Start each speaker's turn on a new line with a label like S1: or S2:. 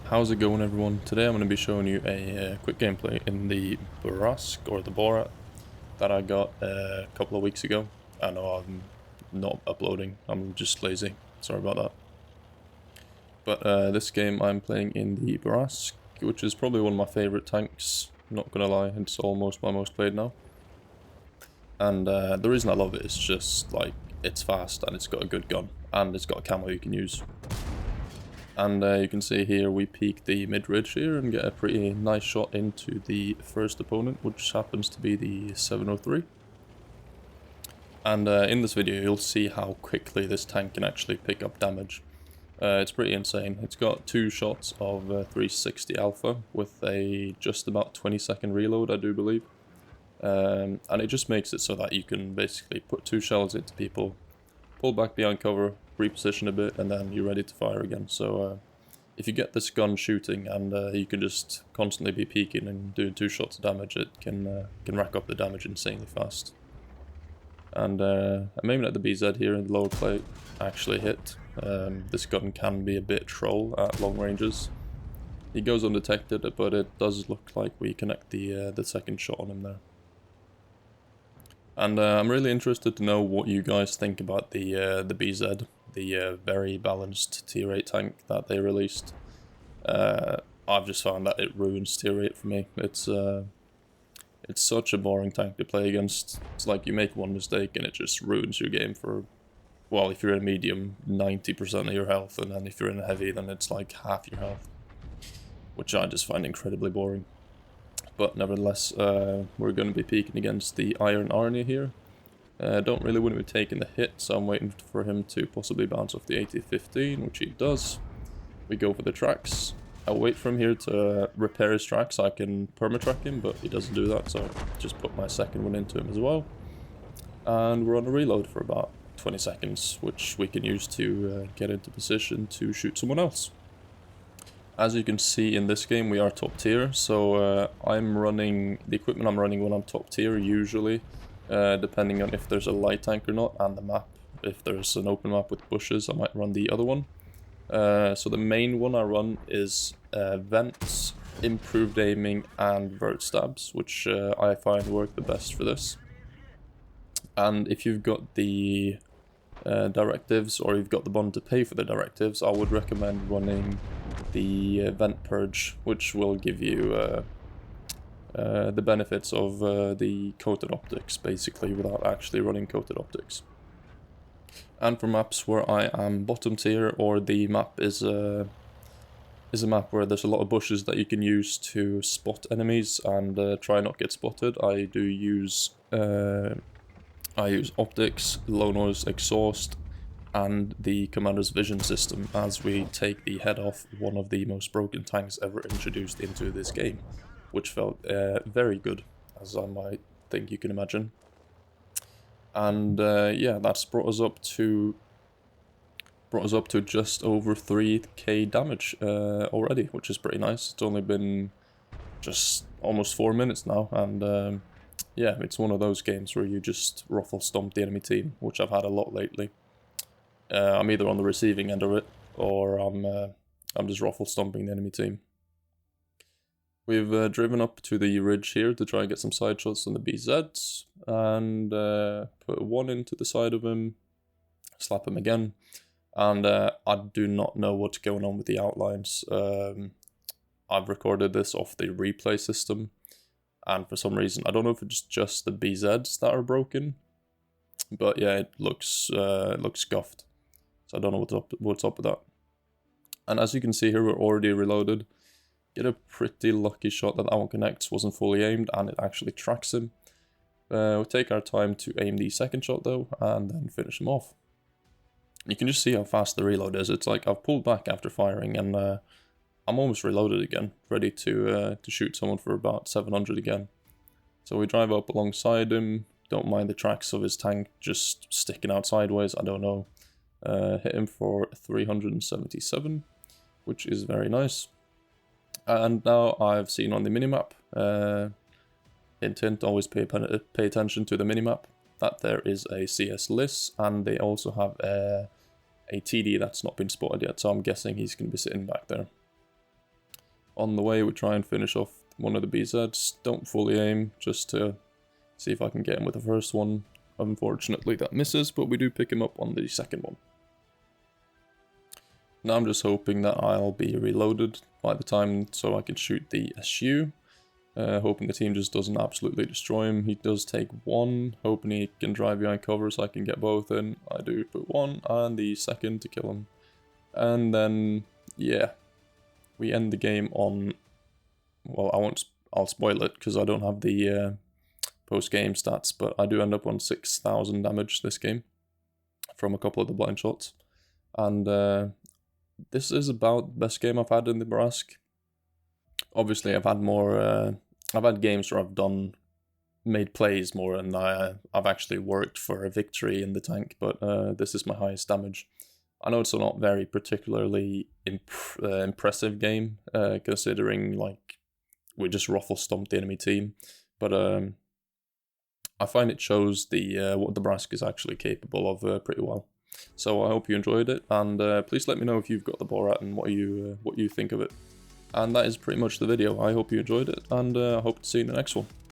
S1: How's it going, everyone? Today I'm going to be showing you a quick gameplay in the Bourrasque or the Borat that I got a couple of weeks ago. I know I'm not uploading, I'm just lazy, sorry about that. But this game I'm playing in the Bourrasque, which is probably one of my favourite tanks, not gonna lie, it's almost my most played now. And the reason I love it is just, like, it's fast and it's got a good gun, and it's got a camo you can use. And you can see here we peek the mid-ridge here and get a pretty nice shot into the first opponent, which happens to be the 703. And in this video you'll see how quickly this tank can actually pick up damage. It's pretty insane. It's got 2 shots of 360 alpha with a just about 20-second reload, I do believe. And it just makes it so that you can basically put 2 shells into people, pull back behind cover, reposition a bit, and then you're ready to fire again. So if you get this gun shooting and you can just constantly be peeking and doing 2 shots of damage, it can rack up the damage insanely fast. And I'm aiming at the BZ here in the lower plate, actually hit. This gun can be a bit troll at long ranges. He goes undetected, but it does look like we connect the second shot on him there. And I'm really interested to know what you guys think about the BZ, the very balanced tier 8 tank that they released. I've just found that it ruins tier 8 for me. It's such a boring tank to play against. It's like you make one mistake and it just ruins your game for, well, if you're in a medium, 90% of your health, and then if you're in a heavy, then it's like half your health, which I just find incredibly boring. But nevertheless, we're going to be peeking against the Iron Arnie here. Don't really want to be taking the hit, so I'm waiting for him to possibly bounce off the 80-15, which he does. We go for the tracks. I'll wait for him here to repair his tracks so I can perma-track him, but he doesn't do that, so just put my second one into him as well. And we're on a reload for about 20 seconds, which we can use to get into position to shoot someone else. As you can see in this game, we are top tier, so I'm running the equipment I'm running when I'm top tier usually, depending on if there's a light tank or not, and the map. If there's an open map with bushes, I might run the other one. So the main one I run is vents, improved aiming, and vert stabs, which I find work the best for this. And if you've got the directives, or you've got the bond to pay for the directives, I would recommend running the vent purge, which will give you the benefits of the coated optics, basically, without actually running coated optics. And for maps where I am bottom tier, or the map is a map where there's a lot of bushes that you can use to spot enemies and try not get spotted, I do use optics, low noise exhaust, and the commander's vision system as we take the head off one of the most broken tanks ever introduced into this game, which felt very good, as I might think you can imagine. And yeah, that's brought us up to just over 3k damage already, which is pretty nice. It's only been just almost 4 minutes now, and yeah, it's one of those games where you just ruffle stomp the enemy team, which I've had a lot lately. I'm either on the receiving end of it, or I'm just ruffle stomping the enemy team. We've driven up to the ridge here to try and get some side shots on the BZs, and put one into the side of him, slap him again, and I do not know what's going on with the outlines. I've recorded this off the replay system, and for some reason, I don't know if it's just the BZs that are broken, but yeah, it looks scuffed. So I don't know what's up with that. And as you can see here, we're already reloaded. Get a pretty lucky shot that one connects, wasn't fully aimed, and it actually tracks him. We'll take our time to aim the second shot though, and then finish him off. You can just see how fast the reload is. It's like I've pulled back after firing, and I'm almost reloaded again, ready to shoot someone for about 700 again. So we drive up alongside him. Don't mind the tracks of his tank just sticking out sideways, I don't know. Hit him for 377, which is very nice. And now I've seen on the minimap, hint hint, always pay attention to the minimap, that there is a CS Liss, and they also have a TD that's not been spotted yet, so I'm guessing he's going to be sitting back there. On the way, we try and finish off one of the BZs. Don't fully aim, just to see if I can get him with the first one. Unfortunately, that misses, but we do pick him up on the second one. Now I'm just hoping that I'll be reloaded by the time so I can shoot the SU. Hoping the team just doesn't absolutely destroy him. He does take one, hoping he can drive behind cover so I can get both in. I do put one, and the second to kill him. And then, yeah, we end the game on, well, I'll spoil it because I don't have the post-game stats, but I do end up on 6,000 damage this game from a couple of the blind shots. And this is about the best game I've had in the Bourrasque. Obviously, I've had games where I've made plays more, and I've actually worked for a victory in the tank, but this is my highest damage. I know it's a not very particularly impressive game, considering like we just ruffle stomped the enemy team, but I find it shows the what the Bourrasque is actually capable of pretty well. So I hope you enjoyed it, and please let me know if you've got the Borat and what you think of it. And that is pretty much the video. I hope you enjoyed it, and I hope to see you in the next one.